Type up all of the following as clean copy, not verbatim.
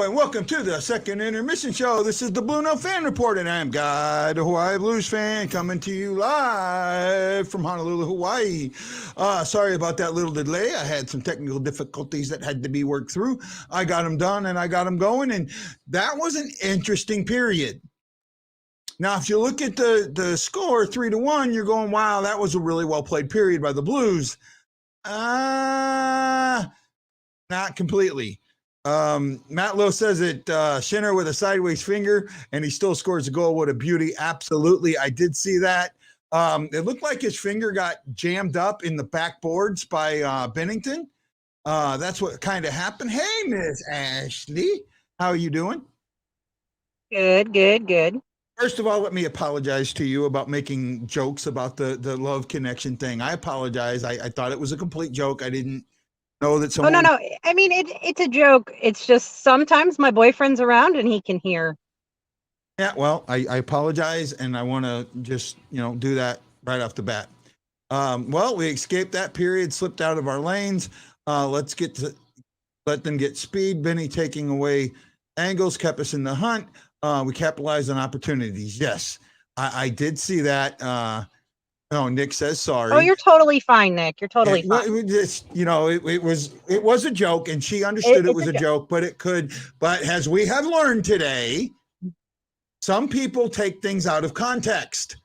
Welcome to the second intermission show. This is the BlueNote Fan Report, and I'm Guy, the Hawaii Blues fan, coming to you live from Honolulu, Hawaii. Sorry about that little delay. I had some technical difficulties that had to be worked through. I got them done, and I got them going, and that was an interesting period. Now, if you look at the score, 3-1, you're going, wow, that was a really well-played period by the Blues. Not completely. Matt Lowe says it, Schinner with a sideways finger, and he still scores a goal. What a beauty. Absolutely. I did see that. It looked like his finger got jammed up in the backboards by Bennington. That's what kind of happened. Hey, Miss Ashley. How are you doing? Good. First of all, let me apologize to you about making jokes about the love connection thing. I apologize. I thought it was a complete joke. I didn't know that someone... Oh, no. I mean, it's a joke. It's just sometimes my boyfriend's around and he can hear. Yeah, well, I apologize, and I want to just, do that right off the bat. Well, we escaped that period, slipped out of our lanes. Let them get speed. Benny taking away angles, kept us in the hunt. We capitalized on opportunities. Yes, I did see that. Nick says sorry. Oh, you're totally fine, Nick. You're totally fine. It was a joke, and she understood it was a joke, but as we have learned today, some people take things out of context.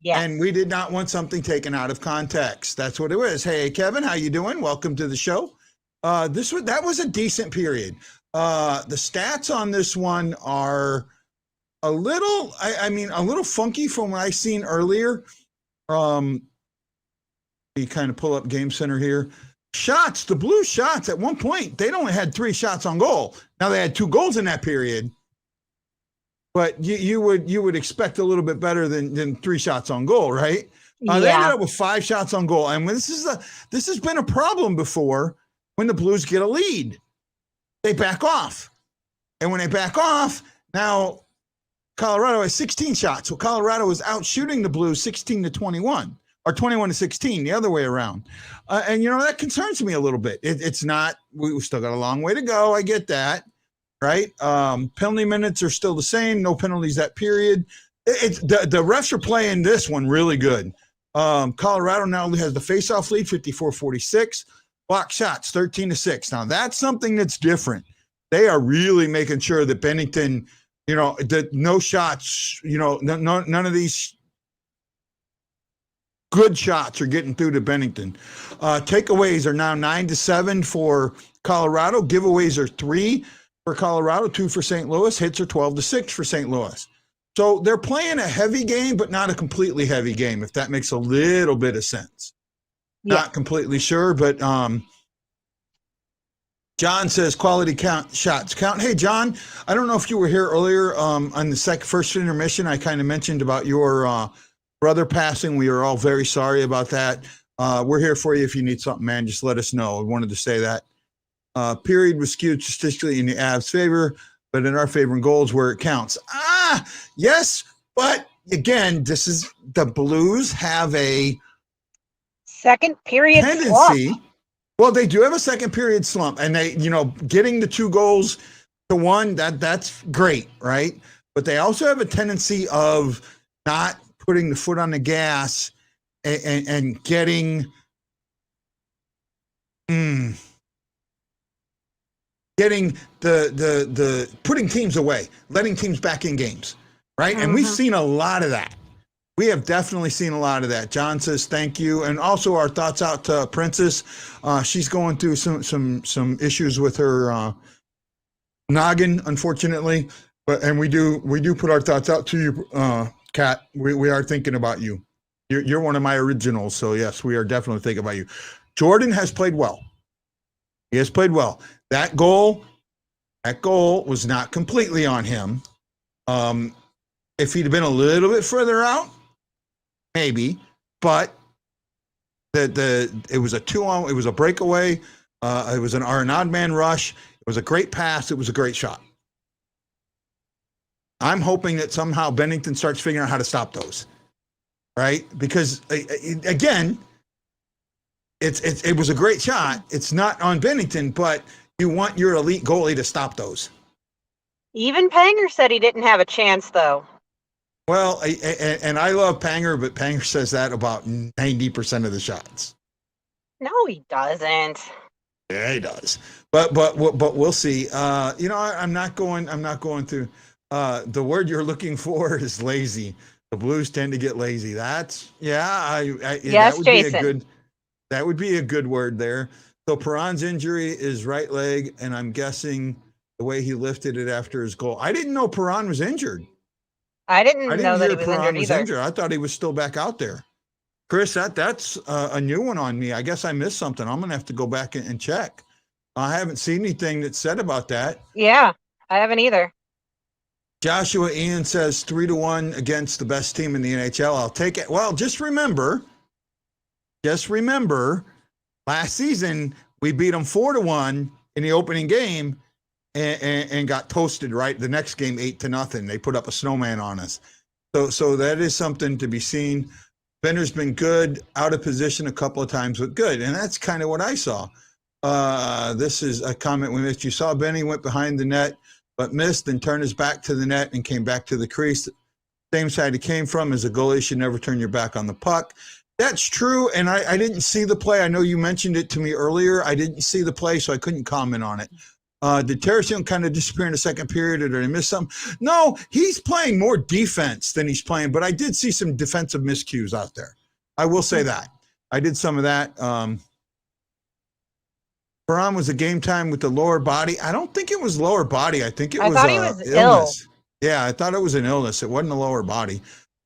Yes. And we did not want something taken out of context. That's what it was. Hey, Kevin, how you doing? Welcome to the show. That was a decent period. The stats on this one are a little, a little funky from what I seen earlier. You kind of pull up Game Center here. Shots, the Blues shots at one point, they'd only had 3 shots on goal. Now they had 2 goals in that period, but you would expect a little bit better than 3 shots on goal, right? They ended up with 5 shots on goal, and this has been a problem before. When the Blues get a lead, they back off, and when they back off, now Colorado has 16 shots. So Colorado is out shooting the Blues 16-21 or 21-16, the other way around. And, that concerns me a little bit. It's not, we still got a long way to go. I get that, right? Penalty minutes are still the same. No penalties that period. The refs are playing this one really good. Colorado now has the faceoff lead, 54-46. Block shots, 13-6. Now that's something that's different. They are really making sure that Bennington, no shots, none of these good shots are getting through to Bennington. Takeaways are now 9-7 for Colorado. Giveaways are 3 for Colorado, 2 for St. Louis. Hits are 12-6 for St. Louis. So they're playing a heavy game, but not a completely heavy game, if that makes a little bit of sense. Yeah. Not completely sure, but John says quality shots count. Hey, John, I don't know if you were here earlier on the first intermission. I kind of mentioned about your brother passing. We are all very sorry about that. We're here for you if you need something, man. Just let us know. I wanted to say that. Period was skewed statistically in the Avs' favor, but in our favor in goals where it counts. Yes, but again, this is the Blues have a second period tendency. Slump. Well, they do have a second period slump, and they, getting the 2 goals to 1, that's great, right? But they also have a tendency of not putting the foot on the gas and getting the putting teams away, letting teams back in games, right? And we've seen a lot of that. We have definitely seen a lot of that. John says thank you, and also our thoughts out to Princess. She's going through some issues with her noggin, unfortunately. And we do put our thoughts out to you, Kat. We are thinking about you. You're one of my originals, so yes, we are definitely thinking about you. Jordan has played well. He has played well. That goal was not completely on him. If he'd been a little bit further out, maybe, but it was a 2-on, it was a breakaway. It was an odd man rush. It was a great pass. It was a great shot. I'm hoping that somehow Bennington starts figuring out how to stop those, right? Because again, it was a great shot. It's not on Bennington, but you want your elite goalie to stop those. Even Panger said he didn't have a chance, though. Well, and I love Panger, but Panger says that about 90% of the shots. No, he doesn't. Yeah, he does. But we'll see. I'm not going through. The word you're looking for is lazy. The Blues tend to get lazy. That's Yes, that would Jason. That would be a good word there. So Perron's injury is right leg, and I'm guessing the way he lifted it after his goal. I didn't know Perron was injured. I didn't know that he was Perron injured either. I thought he was still back out there. Chris, that's a new one on me. I guess I missed something. I'm going to have to go back and check. I haven't seen anything that's said about that. Yeah, I haven't either. Joshua Ian says 3-1 against the best team in the NHL. I'll take it. Well, just remember, last season we beat them 4-1 in the opening game and got toasted. Right, the next game 8-0. They put up a snowman on us. So that is something to be seen. Bender's been good, out of position a couple of times, but good, and that's kind of what I saw. This is a comment we missed. You saw Benny went behind the net, but missed, and turned his back to the net and came back to the crease. Same side he came from. As a goalie, you should never turn your back on the puck. That's true, and I didn't see the play. I know you mentioned it to me earlier. I didn't see the play, so I couldn't comment on it. Did Tarasenko kind of disappear in the second period, or did I miss something? No, he's playing more defense than he's playing, but I did see some defensive miscues out there. I will say that. I did some of that. Perron was a game time with the lower body. I don't think it was lower body. I think it was thought he was illness. ill. Yeah, I thought it was an illness. It wasn't a lower body.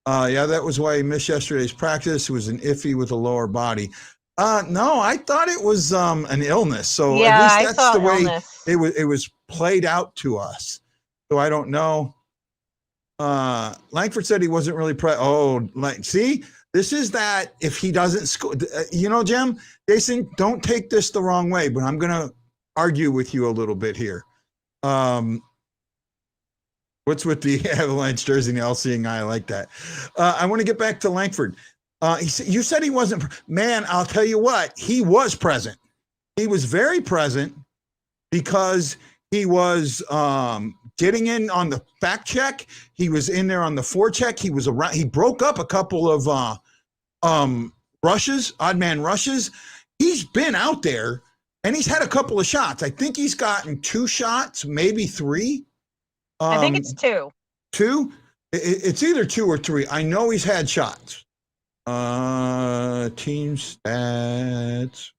That was why he missed yesterday's practice. It was an iffy with a lower body. No, I thought it was an illness. So Yeah, at I least saw that's the way illness. it was played out to us. So I don't know. Langford said he wasn't really see, this is that if he doesn't score, Jim, Jason, don't take this the wrong way, but I'm going to argue with you a little bit here. What's with the Avalanche jersey and the all-seeing eye? I like that. I want to get back to Langford. You said he wasn't. Man, I'll tell you what, he was present. He was very present because he was getting in on the back check. He was in there on the forecheck. He was around. He broke up a couple of rushes, odd man rushes. He's been out there and he's had a couple of shots. I think he's gotten 2 shots, maybe 3. I think it's 2. 2? It's either 2 or 3. I know he's had shots. Team stats.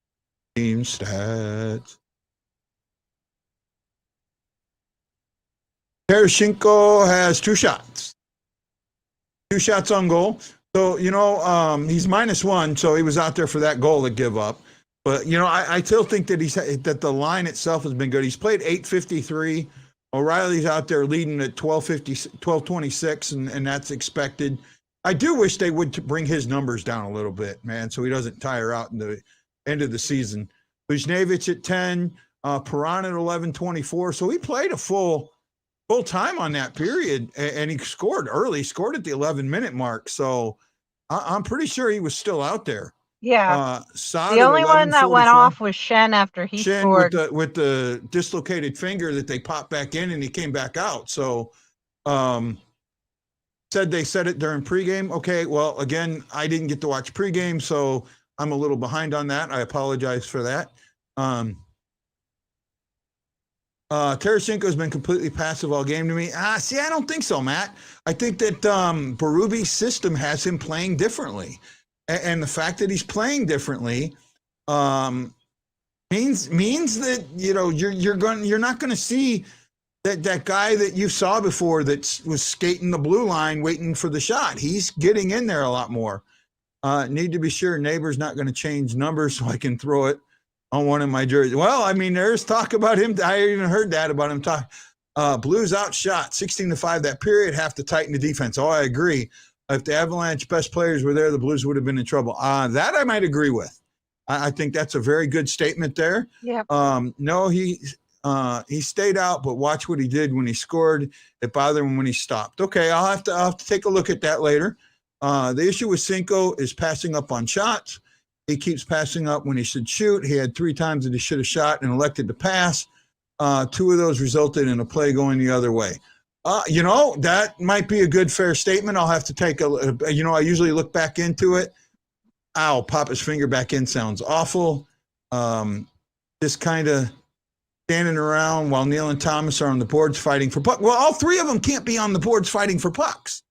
Tarasenko has 2 shots. 2 shots on goal. So, he's -1, so he was out there for that goal to give up. But, I still think that that the line itself has been good. He's played 853. O'Reilly's out there leading at 1226, and that's expected. I do wish they would bring his numbers down a little bit, man, so he doesn't tire out in the end of the season. Buchnevich at 10, Perron at 11:24. So he played a full time on that period, and he scored early. Scored at the 11-minute mark. So I'm pretty sure he was still out there. Yeah. Saad The only one that went 11:44. off was Shen after he scored. with the dislocated finger that they popped back in, and he came back out. So said they said it during pregame. Okay, well, again, I didn't get to watch pregame, so I'm a little behind on that. I apologize for that. Tarasenko has been completely passive all game to me. I don't think so, Matt. I think that Berube's system has him playing differently. And the fact that he's playing differently means that you're not going to see that guy that you saw before that was skating the blue line waiting for the shot. He's getting in there a lot more. Need to be sure neighbor's not going to change numbers so I can throw it on one of my jerseys. Well, I mean, there's talk about him. I even heard that about him talk. Blues outshot 16-5 that period, have to tighten the defense. Oh, I agree. If the Avalanche best players were there, the Blues would have been in trouble. That I might agree with. I think that's a very good statement there. Yeah. No, he stayed out, but watch what he did when he scored. It bothered him when he stopped. Okay, I'll have to take a look at that later. The issue with Cinco is passing up on shots. He keeps passing up when he should shoot. He had 3 times that he should have shot and elected to pass. 2 of those resulted in a play going the other way. That might be a good, fair statement. I'll have to take I usually look back into it. Ow, pop his finger back in sounds awful. Just kind of standing around while Neil and Thomas are on the boards fighting for pucks. Well, all 3 of them can't be on the boards fighting for pucks.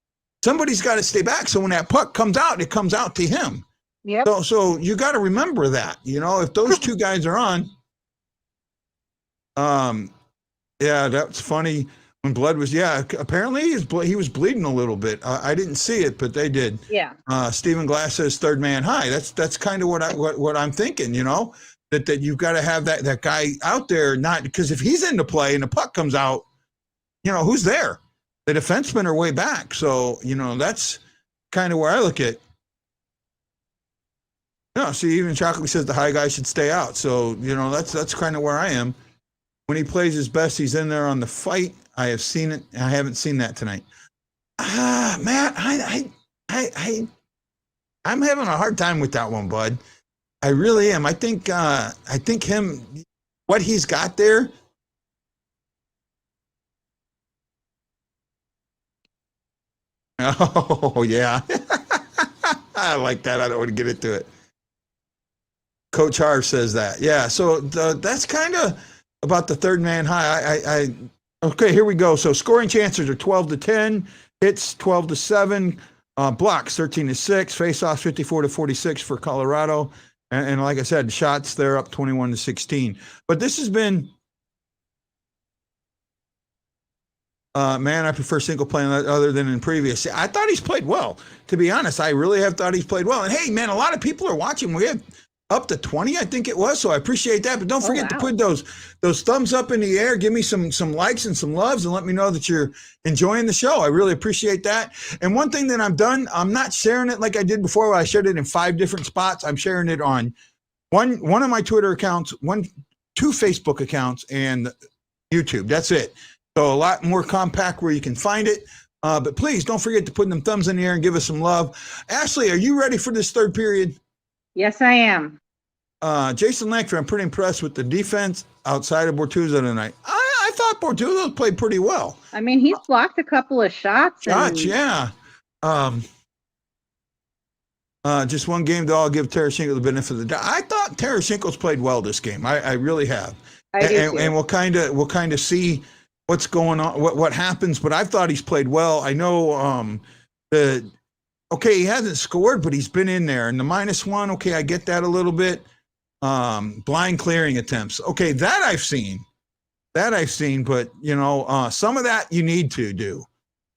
Somebody's got to stay back. So when that puck comes out, it comes out to him. Yep. So you got to remember that, if those 2 guys are on. Yeah, that's funny. When blood was, apparently he was bleeding a little bit. I didn't see it, but they did. Yeah. Stephen Glass says third man high. That's kind of what I'm thinking, that you've got to have that guy out there, not because if he's into play and the puck comes out, who's there? The defensemen are way back. So, that's kind of where I look at. No, see, even Chocolate says the high guy should stay out. So, that's kind of where I am. When he plays his best, he's in there on the fight. I have seen it. I haven't seen that tonight. Matt, I'm having a hard time with that one, bud. I really am. I think what he's got there. Oh yeah, I like that. I don't want to get into it. Coach Harv says that. Yeah, so that's kind of about the third man high. Okay, here we go. So scoring chances are 12-10, hits 12-7, blocks 13-6, faceoffs 54-46 for Colorado, and like I said, shots they're up 21-16. But this has been, man, I prefer single play other than in previous. I thought he's played well. To be honest, I really have thought he's played well. And hey, man, a lot of people are watching. We have up to 20, I think it was. So I appreciate that. But don't forget to put those thumbs up in the air. Give me some likes and some loves and let me know that you're enjoying the show. I really appreciate that. And one thing that I'm not sharing it like I did before. I shared it in 5 different spots. I'm sharing it on one of my Twitter accounts, 2 Facebook accounts, and YouTube. That's it. So a lot more compact where you can find it. But please don't forget to put them thumbs in the air and give us some love. Ashley, are you ready for this third period? Yes, I am. Jason Langford, I'm pretty impressed with the defense outside of Bortuzzo tonight. I thought Bortuzzo played pretty well. I mean, he's blocked a couple of shots. Yeah. Just one game, though, I'll give Tarasenko the benefit of the doubt. I thought Tarasenko's played well this game. I really have. And we'll kind of see what's going on, what happens. But I thought he's played well. I know he hasn't scored, but he's been in there. And the -1, okay, I get that a little bit. Blind clearing attempts. Okay, that I've seen. But, some of that you need to do,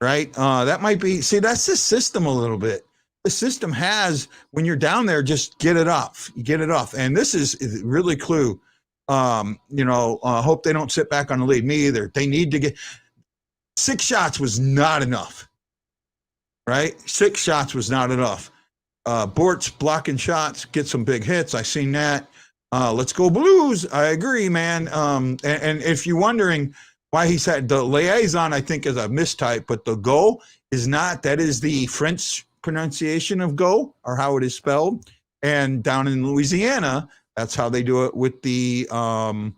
right? That might be, that's the system a little bit. The system has, when you're down there, just get it off. You get it off. And this is really clue. Hope they don't sit back on the lead. Me either. They need to get 6 shots was not enough. Right? 6 shots was not enough. Bort's blocking shots, get some big hits. I seen that. Let's go Blues. I agree, man. And if you're wondering why he said the liaison, I think is a mistype, but the go is not. That is the French pronunciation of go, or how it is spelled. And down in Louisiana, that's how they do it with the I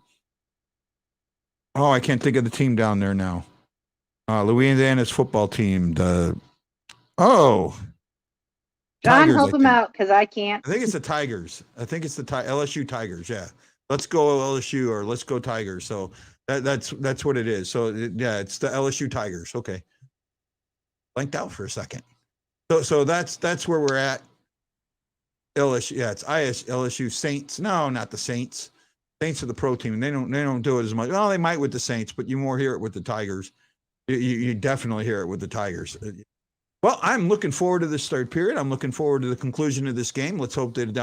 can't think of the team down there now. Louisiana's football team, John, Tigers, help him out because I can't. I think it's the Tigers. I think it's the LSU Tigers. Yeah, let's go LSU or let's go Tigers. So that's what it is. So it's the LSU Tigers. Okay, blanked out for a second. So that's where we're at. LSU. Yeah, it's LSU Saints. No, not the Saints. Saints are the pro team. They don't do it as much. Well, they might with the Saints, but you more hear it with the Tigers. You definitely hear it with the Tigers. Well, I'm looking forward to this third period. I'm looking forward to the conclusion of this game. Let's hope that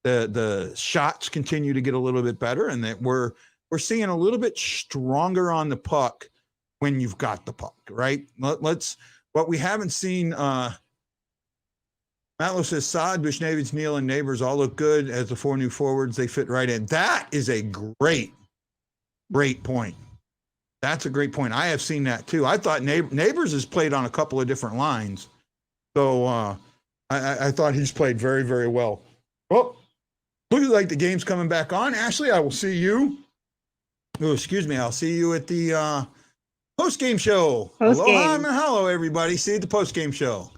the shots continue to get a little bit better and that we're seeing a little bit stronger on the puck when you've got the puck, right? Let's what we haven't seen. Matlow says Saad, Bushnevich, Neal, and Neighbors all look good as the 4 new forwards. They fit right in. That is a great point. That's a great point. I have seen that too. I thought Neighbors has played on a couple of different lines. So I thought he's played very, very well. Well, looks like the game's coming back on. Ashley, I will see you. Oh, excuse me. I'll see you at the post-game show. Post-game. Aloha and mahalo, everybody. See you at the post-game show.